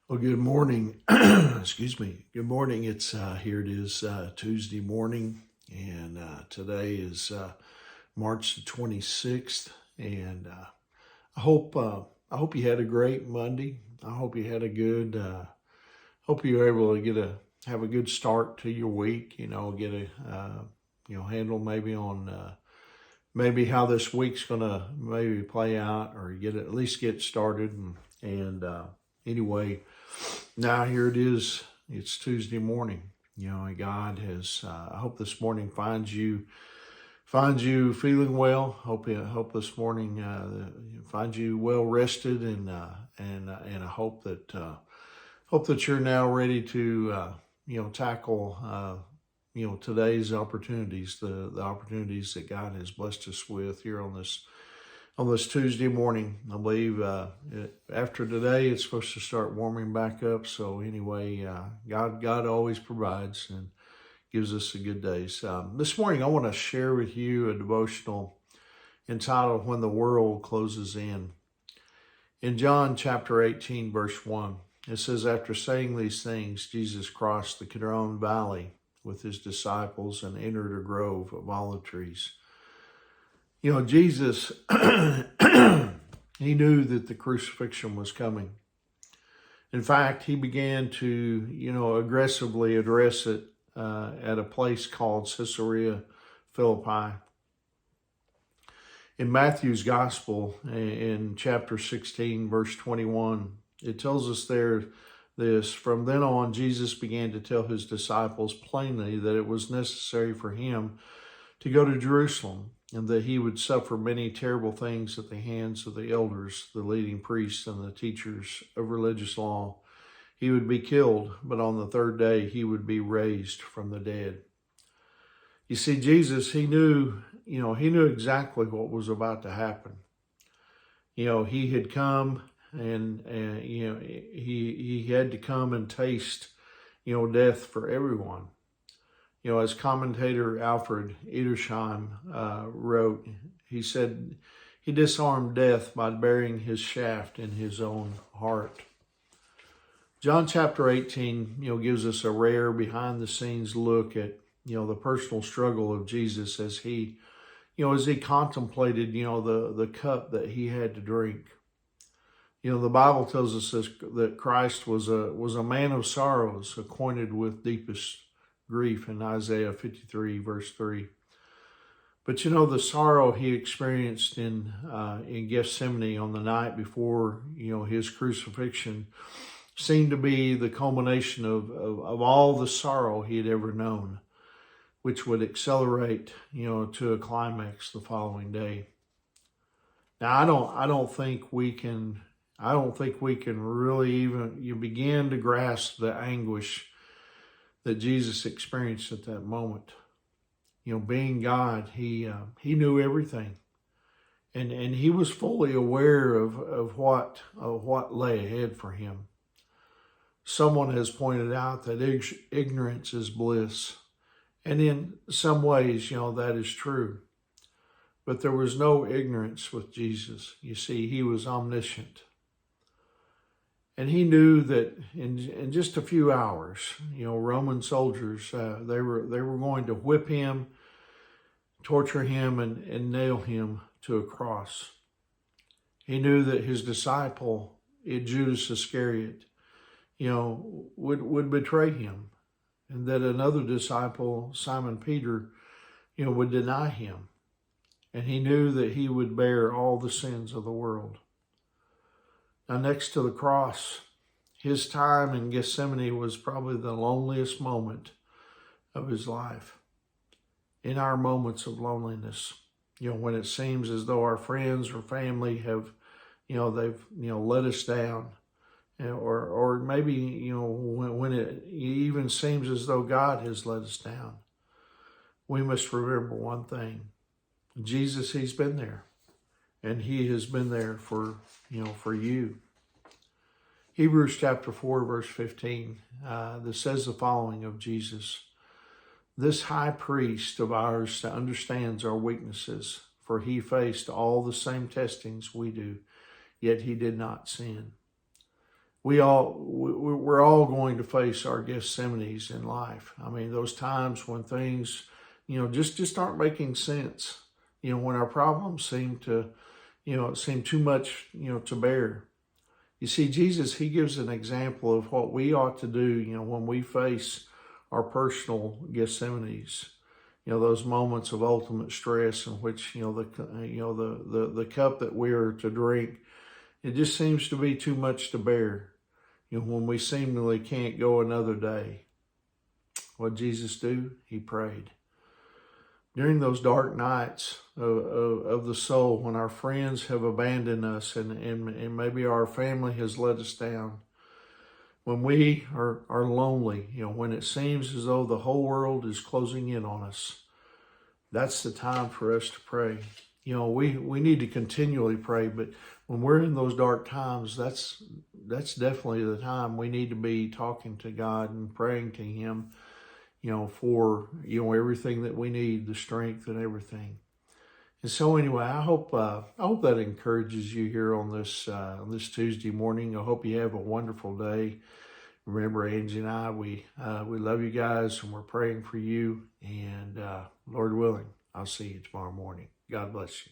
Well, good morning. Excuse me. Good morning. It's here. It is Tuesday morning, and today is March the 26th. And I hope you had a great Monday. I hope you had a good. Hope you were able to have a good start to your week. Get a handle maybe on maybe how this week's gonna maybe play out, or at least get started. And anyway. Now here it is. It's Tuesday morning. And God has. I hope this morning finds you feeling well. Hope this morning finds you well rested, and I hope that you're now ready to tackle today's opportunities, the opportunities that God has blessed us with here on this Tuesday morning. I believe after today, it's supposed to start warming back up. So anyway, God always provides and gives us a good days. This morning, I want to share with you a devotional entitled "When the World Closes In." In John chapter 18, verse 1, it says, "After saying these things, Jesus crossed the Kidron Valley with his disciples and entered a grove of olive trees." Jesus, he knew that the crucifixion was coming. In fact, he began to, aggressively address it at a place called Caesarea Philippi. In Matthew's Gospel, in chapter 16, verse 21, it tells us there this: "From then on, Jesus began to tell his disciples plainly that it was necessary for him to go to Jerusalem, and that he would suffer many terrible things at the hands of the elders, the leading priests, and the teachers of religious law. He would be killed, but on the third day he would be raised from the dead." You see, Jesus, he knew exactly what was about to happen. He had come and he had to come and taste, death for everyone. As commentator Alfred Edersheim wrote, he said he disarmed death by burying his shaft in his own heart. John chapter 18, gives us a rare behind-the-scenes look at, the personal struggle of Jesus as he contemplated, the cup that he had to drink. The Bible tells us that Christ was a man of sorrows, acquainted with deepest grief in Isaiah 53, verse 3. But the sorrow he experienced in Gethsemane on the night before his crucifixion seemed to be the culmination of all the sorrow he had ever known, which would accelerate to a climax the following day. Now I don't think we can really even begin to grasp the anguish that Jesus experienced at that moment. Being God, he knew everything, and he was fully aware of what lay ahead for him. Someone has pointed out that ignorance is bliss, and in some ways, that is true. But there was no ignorance with Jesus. You see, he was omniscient. And he knew that in just a few hours, Roman soldiers, they were going to whip him, torture him, and nail him to a cross. He knew that his disciple, Judas Iscariot, would betray him, and that another disciple, Simon Peter, would deny him. And he knew that he would bear all the sins of the world. Now, next to the cross, his time in Gethsemane was probably the loneliest moment of his life. In our moments of loneliness, when it seems as though our friends or family have, they've, let us down, or maybe, when it even seems as though God has let us down, we must remember one thing: Jesus, he's been there. And he has been there for you. Hebrews chapter 4, verse 15, that says the following of Jesus: "This high priest of ours understands our weaknesses, for he faced all the same testings we do, yet he did not sin." we're all going to face our Gethsemanes in life. I mean, those times when things, just aren't making sense. When our problems seem to, seem too much, to bear. You see, Jesus, he gives an example of what we ought to do, when we face our personal Gethsemanes. Those moments of ultimate stress in which, the cup that we are to drink, it just seems to be too much to bear. When we seemingly can't go another day. What did Jesus do? He prayed. During those dark nights of the soul, when our friends have abandoned us and maybe our family has let us down, when we are lonely, when it seems as though the whole world is closing in on us, that's the time for us to pray. We need to continually pray, but when we're in those dark times, that's definitely the time we need to be talking to God and praying to Him, for, everything that we need, the strength and everything. And so anyway, I hope that encourages you here on this Tuesday morning. I hope you have a wonderful day. Remember, Angie and I, we love you guys, and we're praying for you. And Lord willing, I'll see you tomorrow morning. God bless you.